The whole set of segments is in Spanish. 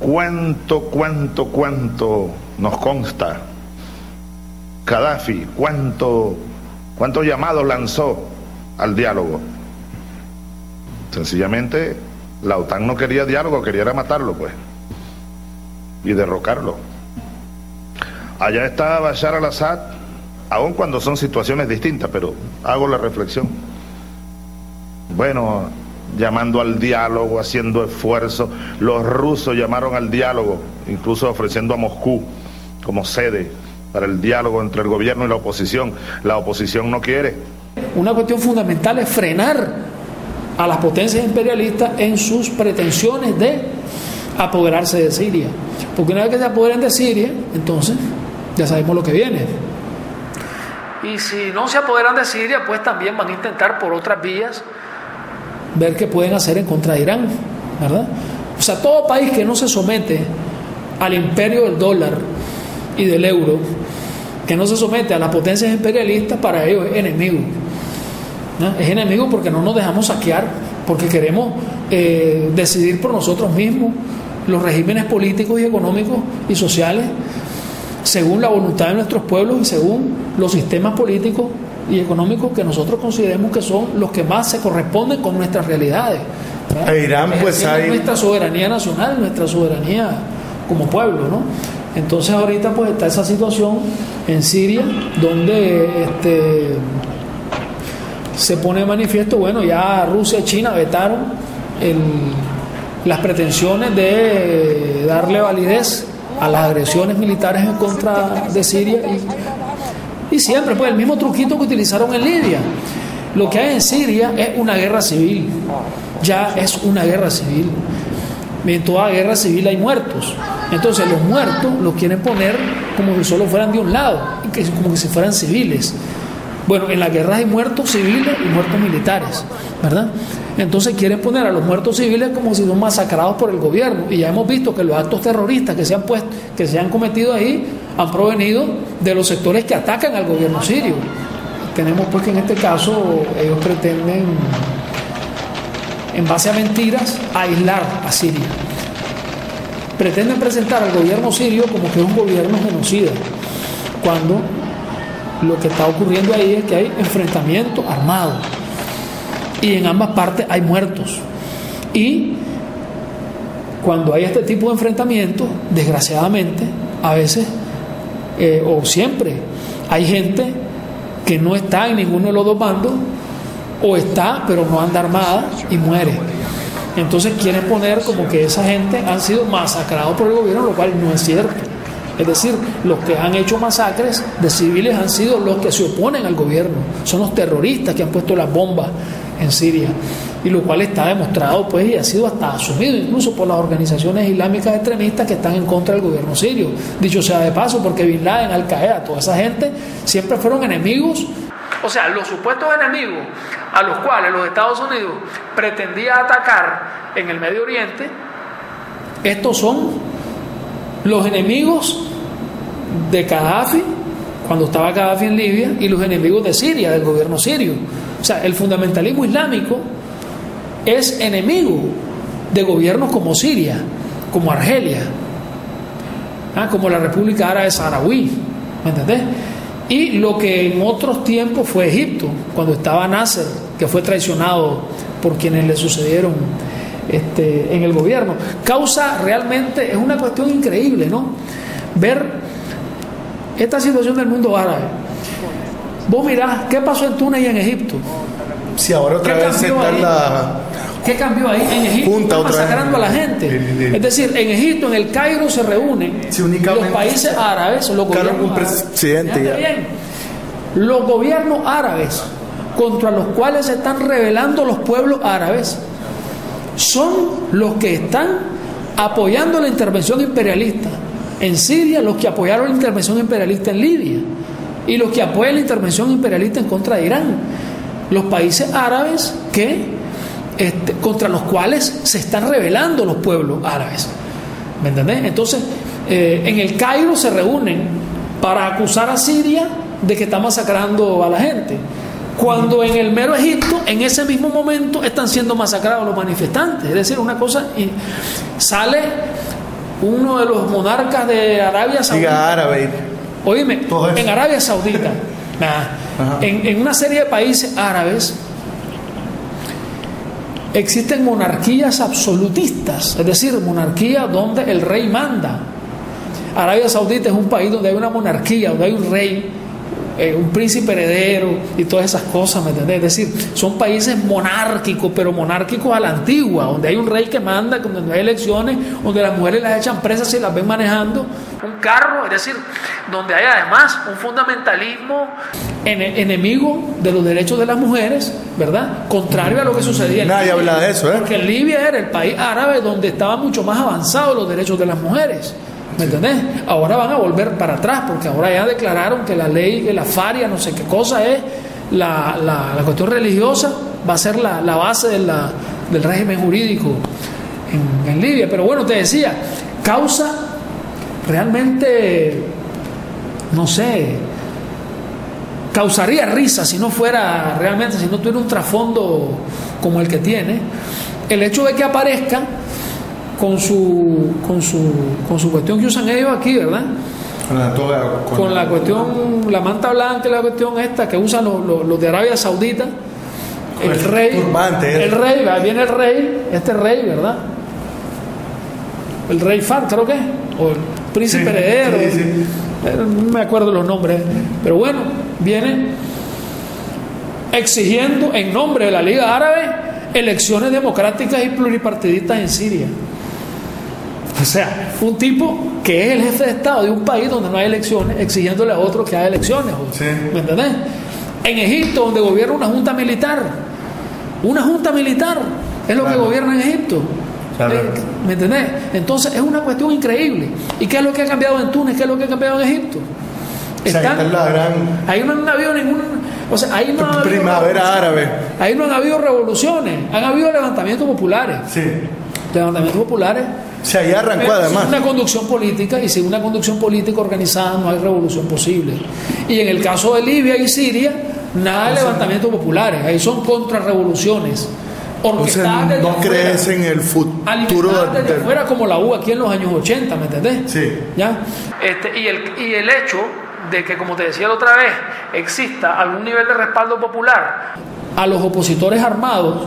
¿Cuánto nos consta Gaddafi? ¿Cuántos llamados lanzó al diálogo? Sencillamente la OTAN no quería diálogo, quería era matarlo, pues, y derrocarlo. Allá está Bashar al-Assad, aun cuando son situaciones distintas, pero hago la reflexión. Bueno, llamando al diálogo, haciendo esfuerzos. Los rusos llamaron al diálogo, incluso ofreciendo a Moscú como sede para el diálogo entre el gobierno y la oposición. La oposición no quiere. Una cuestión fundamental es frenar a las potencias imperialistas en sus pretensiones de apoderarse de Siria. Porque una vez que se apoderen de Siria, entonces ya sabemos lo que viene. Y si no se apoderan de Siria, pues también van a intentar por otras vías ver qué pueden hacer en contra de Irán, ¿verdad? O sea, todo país que no se somete al imperio del dólar y del euro, que no se somete a las potencias imperialistas, para ellos es enemigo, ¿no? Es enemigo porque no nos dejamos saquear, porque queremos decidir por nosotros mismos los regímenes políticos y económicos y sociales según la voluntad de nuestros pueblos y según los sistemas políticos y económicos que nosotros consideremos que son los que más se corresponden con nuestras realidades, ¿verdad? Irán, pues hay nuestra soberanía nacional, nuestra soberanía como pueblo, ¿no? Entonces ahorita pues está esa situación en Siria donde se pone de manifiesto, bueno, ya Rusia y China vetaron las pretensiones de darle validez a las agresiones militares en contra de Siria y siempre pues el mismo truquito que utilizaron en Libia. Lo que hay en Siria es una guerra civil, ya es una guerra civil. En toda guerra civil hay muertos, entonces los muertos los quieren poner como si solo fueran de un lado, como que si fueran civiles. Bueno, en la guerra hay muertos civiles y muertos militares, ¿verdad? Entonces quieren poner a los muertos civiles como si son masacrados por el gobierno, y ya hemos visto que los actos terroristas que se han cometido ahí han provenido de los sectores que atacan al gobierno sirio. Tenemos pues que en este caso ellos pretenden, en base a mentiras, aislar a Siria. Pretenden presentar al gobierno sirio como que es un gobierno genocida, cuando lo que está ocurriendo ahí es que hay enfrentamientos armados y en ambas partes hay muertos. Y cuando hay este tipo de enfrentamientos, desgraciadamente, a veces o siempre hay gente que no está en ninguno de los dos bandos, o está pero no anda armada y muere. Entonces quieren poner como que esa gente han sido masacrados por el gobierno, lo cual no es cierto. Es decir, los que han hecho masacres de civiles han sido los que se oponen al gobierno, son los terroristas que han puesto las bombas en Siria, y lo cual está demostrado pues y ha sido hasta asumido incluso por las organizaciones islámicas extremistas que están en contra del gobierno sirio. Dicho sea de paso, porque Bin Laden, Al-Qaeda, toda esa gente siempre fueron enemigos, o sea, los supuestos enemigos a los cuales los Estados Unidos pretendía atacar en el Medio Oriente, estos son los enemigos de Gaddafi cuando estaba Gaddafi en Libia, y los enemigos de Siria, del gobierno sirio. O sea, el fundamentalismo islámico es enemigo de gobiernos como Siria, como Argelia, como la República Árabe Saharaui, ¿me entendés? Y lo que en otros tiempos fue Egipto, cuando estaba Nasser, que fue traicionado por quienes le sucedieron en el gobierno. Realmente es una cuestión increíble, ¿no? Ver esta situación del mundo árabe. Vos mirás qué pasó en Túnez y en Egipto. Si ahora otra vez está ¿Qué cambió ahí? En Egipto están masacrando a la gente. Es decir, en Egipto, en el Cairo, se reúnen los países árabes, los gobiernos árabes. Los gobiernos árabes contra los cuales se están rebelando los pueblos árabes son los que están apoyando la intervención imperialista en Siria, los que apoyaron la intervención imperialista en Libia y los que apoyan la intervención imperialista en contra de Irán. Los países árabes contra los cuales se están rebelando los pueblos árabes. ¿Me entendés? Entonces, en el Cairo se reúnen para acusar a Siria de que está masacrando a la gente, cuando en el mero Egipto, en ese mismo momento, están siendo masacrados los manifestantes. Es decir, una cosa, y sale uno de los monarcas de Arabia Saudita. Diga árabe. Oíme, en Arabia Saudita, en una serie de países árabes, existen monarquías absolutistas, es decir, monarquías donde el rey manda. Arabia Saudita es un país donde hay una monarquía, donde hay un rey, un príncipe heredero y todas esas cosas, ¿me entendés? Es decir, son países monárquicos, pero monárquicos a la antigua, donde hay un rey que manda, donde no hay elecciones, donde las mujeres las echan presas y las ven manejando un carro, es decir, donde hay además un fundamentalismo enemigo de los derechos de las mujeres, ¿verdad? Contrario a lo que sucedía en Libia. Nadie habla de eso, ¿eh? Porque Libia era el país árabe donde estaban mucho más avanzados los derechos de las mujeres. ¿Me entendés? Ahora van a volver para atrás porque ahora ya declararon que la ley, que la faria, no sé qué cosa es, la cuestión religiosa va a ser la base del régimen jurídico en Libia. Pero bueno, te decía, causa realmente, no sé, causaría risa si no fuera realmente, si no tuviera un trasfondo como el que tiene, el hecho de que aparezca con su cuestión que usan ellos aquí, ¿verdad? Con la cuestión, la manta blanca, la cuestión esta que usan los de Arabia Saudita, el rey, viene el rey, este rey, ¿verdad? El rey Fahd, creo que, o el príncipe heredero, no me acuerdo los nombres, pero bueno, viene exigiendo en nombre de la Liga Árabe elecciones democráticas y pluripartidistas en Siria. O sea, un tipo que es el jefe de Estado de un país donde no hay elecciones, exigiéndole a otro que haya elecciones. ¿Me entendés? En Egipto, donde gobierna una junta militar es lo que gobierna en Egipto. ¿Me entendés? Entonces es una cuestión increíble. ¿Y qué es lo que ha cambiado en Túnez? ¿Qué es lo que ha cambiado en Egipto? Ahí no han habido ningún, o sea, ahí no ha primavera árabe. Ahí no han habido revoluciones, han habido levantamientos populares. Levantamientos populares. O sea, ya arrancó además. Sin una conducción política, y sin una conducción política organizada no hay revolución posible. Y en el caso de Libia y Siria, nada de levantamientos populares, ahí son contrarrevoluciones. Entonces, no crees en el futuro desde fuera como la hubo aquí en los años 80, ¿me entendés? Sí. ¿Ya? Y el hecho de que, como te decía la otra vez, exista algún nivel de respaldo popular a los opositores armados,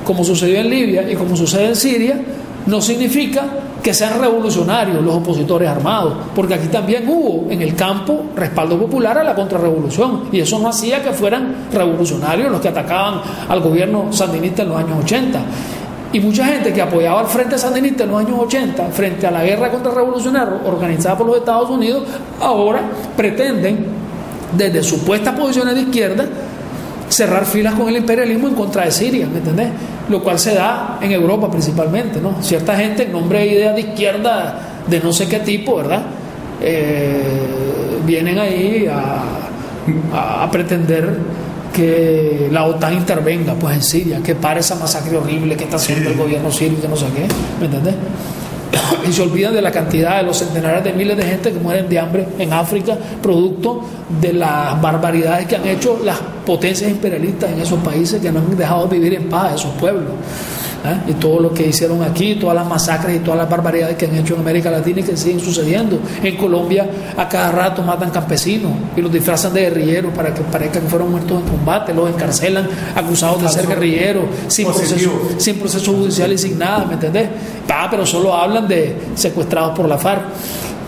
como sucedió en Libia y como sucede en Siria, no significa que sean revolucionarios los opositores armados, porque aquí también hubo en el campo respaldo popular a la contrarrevolución, y eso no hacía que fueran revolucionarios los que atacaban al gobierno sandinista en los años 80. Y mucha gente que apoyaba al Frente Sandinista en los años 80 frente a la guerra contrarrevolucionaria organizada por los Estados Unidos, ahora pretenden, desde supuestas posiciones de izquierda, cerrar filas con el imperialismo en contra de Siria, ¿me entendés? Lo cual se da en Europa principalmente, ¿no? Cierta gente en nombre de ideas de izquierda de no sé qué tipo, ¿verdad? Vienen ahí a pretender que la OTAN intervenga pues en Siria, que pare esa masacre horrible que está haciendo el gobierno sirio, que no sé qué, ¿me entendés? Y se olvidan de la cantidad de los centenares de miles de gente que mueren de hambre en África, producto de las barbaridades que han hecho las potencias imperialistas en esos países, que no han dejado vivir en paz a esos pueblos. Y todo lo que hicieron aquí, todas las masacres y todas las barbaridades que han hecho en América Latina y que siguen sucediendo. En Colombia a cada rato matan campesinos y los disfrazan de guerrilleros para que parezca que fueron muertos en combate, los encarcelan acusados de ser guerrilleros sin proceso judicial y sin nada, ¿me entendés? Pero solo hablan de secuestrados por la FARC,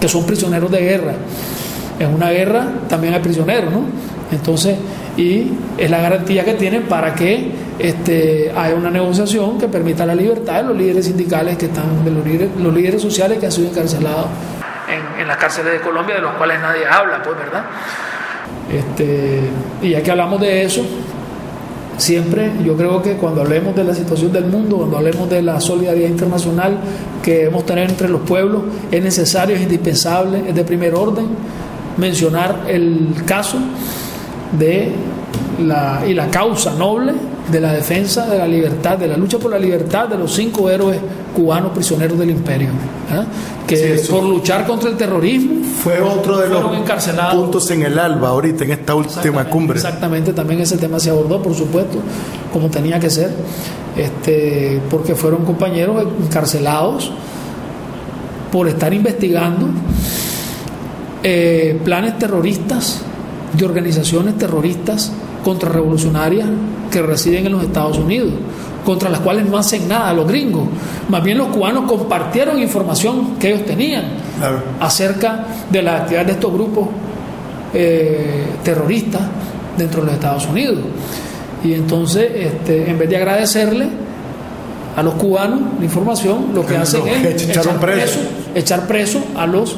que son prisioneros de guerra. En una guerra también hay prisioneros, ¿no? Entonces, y es la garantía que tienen para que haya una negociación que permita la libertad de los líderes sindicales que están, de los líderes sociales que han sido encarcelados en las cárceles de Colombia, de los cuales nadie habla, pues, ¿verdad? Y ya que hablamos de eso, siempre yo creo que cuando hablemos de la situación del mundo, cuando hablemos de la solidaridad internacional que debemos tener entre los pueblos, es necesario, es indispensable, es de primer orden mencionar el caso de la causa noble de la defensa de la libertad, de la lucha por la libertad de los 5 héroes cubanos prisioneros del imperio, que por luchar contra el terrorismo fue otro de los encarcelados. Puntos en el alba ahorita en esta última cumbre. Exactamente, también ese tema se abordó, por supuesto, como tenía que ser, porque fueron compañeros encarcelados por estar investigando planes terroristas de organizaciones terroristas contrarrevolucionarias que residen en los Estados Unidos, contra las cuales no hacen nada los gringos. Más bien los cubanos compartieron información que ellos tenían acerca de las actividades de estos grupos terroristas dentro de los Estados Unidos. Y entonces, en vez de agradecerle a los cubanos la información, lo que hacen es echar preso a los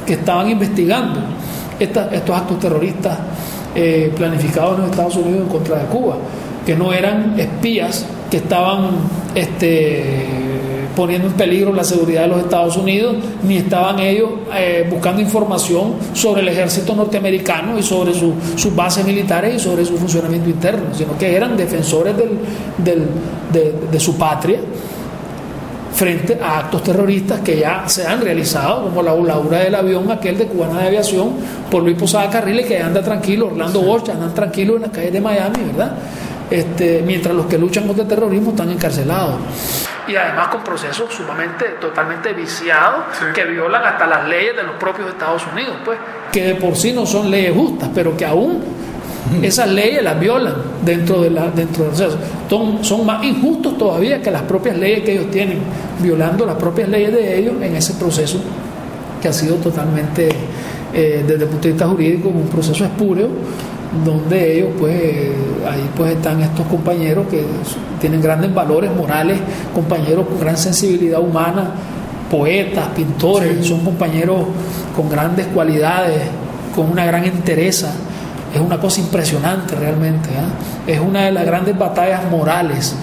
que estaban investigando estos actos terroristas planificados en los Estados Unidos en contra de Cuba, que no eran espías que estaban poniendo en peligro la seguridad de los Estados Unidos, ni estaban ellos buscando información sobre el ejército norteamericano y sobre sus bases militares y sobre su funcionamiento interno, sino que eran defensores de su patria frente a actos terroristas que ya se han realizado, como la voladura del avión aquel de Cubana de Aviación por Luis Posada Carriles, que anda tranquilo, Orlando Bosch andan tranquilos en las calles de Miami, ¿verdad? Mientras los que luchan contra el terrorismo están encarcelados. Y además con procesos totalmente viciados, que violan hasta las leyes de los propios Estados Unidos, pues, que de por sí no son leyes justas, pero que aún esas leyes las violan dentro del proceso. Son más injustos todavía que las propias leyes que ellos tienen, violando las propias leyes de ellos en ese proceso que ha sido totalmente, desde el punto de vista jurídico, un proceso espúreo, donde ellos ahí están estos compañeros que tienen grandes valores morales, compañeros con gran sensibilidad humana, poetas, pintores, son compañeros con grandes cualidades, con una gran entereza. Es una cosa impresionante realmente, Es una de las grandes batallas morales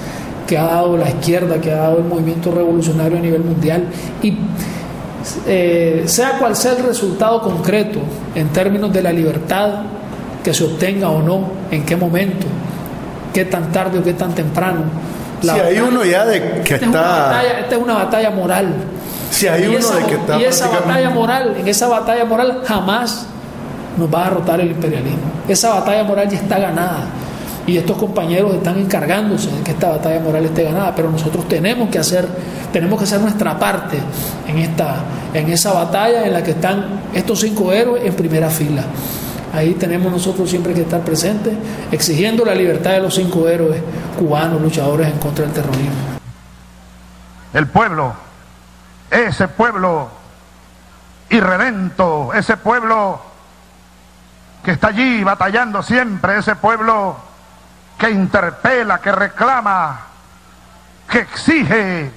que ha dado la izquierda, que ha dado el movimiento revolucionario a nivel mundial, y sea cual sea el resultado concreto en términos de la libertad que se obtenga o no, en qué momento, qué tan tarde o qué tan temprano. Si hay uno ya de que esta es una batalla moral. Si hay uno de que está. Y esa batalla moral, en esa batalla moral jamás nos va a derrotar el imperialismo. Esa batalla moral ya está ganada. Y estos compañeros están encargándose de que esta batalla moral esté ganada, pero nosotros tenemos que hacer nuestra parte en esa batalla en la que están estos 5 héroes en primera fila. Ahí tenemos nosotros siempre que estar presentes, exigiendo la libertad de los 5 héroes cubanos luchadores en contra del terrorismo. El pueblo, ese pueblo irredento, ese pueblo que está allí batallando siempre, ese pueblo que interpela, que reclama, que exige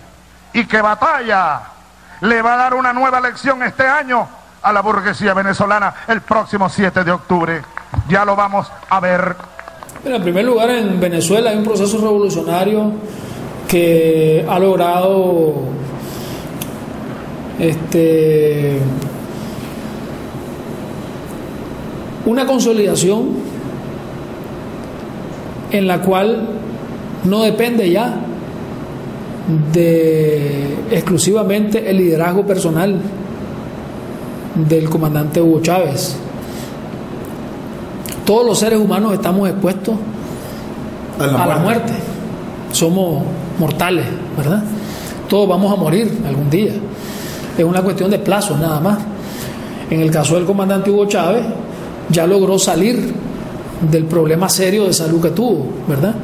y que batalla, le va a dar una nueva lección este año a la burguesía venezolana el próximo 7 de octubre. Ya lo vamos a ver. En primer lugar, en Venezuela hay un proceso revolucionario que ha logrado una consolidación en la cual no depende ya de exclusivamente el liderazgo personal del comandante Hugo Chávez. Todos los seres humanos estamos expuestos a la muerte. Somos mortales, ¿verdad? Todos vamos a morir algún día. Es una cuestión de plazos nada más. En el caso del comandante Hugo Chávez, ya logró salir del problema serio de salud que tuvo, ¿verdad?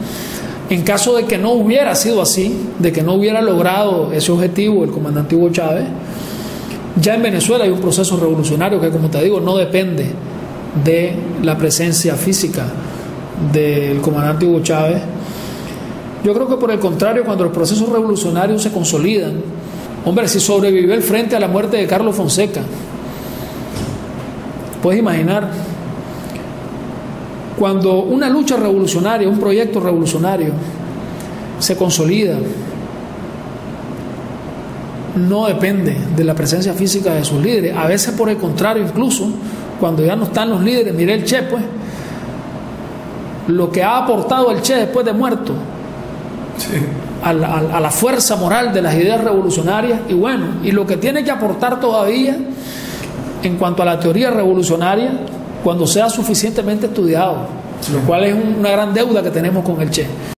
En caso de que no hubiera sido así, de que no hubiera logrado ese objetivo el comandante Hugo Chávez, ya en Venezuela hay un proceso revolucionario que, como te digo, no depende de la presencia física del comandante Hugo Chávez. Yo creo que por el contrario, cuando los procesos revolucionarios se consolidan, hombre, si sobrevivió el frente a la muerte de Carlos Fonseca, puedes imaginar, cuando una lucha revolucionaria, un proyecto revolucionario se consolida, no depende de la presencia física de sus líderes. A veces, por el contrario, incluso cuando ya no están los líderes, mire el Che, pues, lo que ha aportado el Che después de muerto, sí, a la fuerza moral de las ideas revolucionarias, y bueno, y lo que tiene que aportar todavía en cuanto a la teoría revolucionaria cuando sea suficientemente estudiado, lo cual es una gran deuda que tenemos con el Che.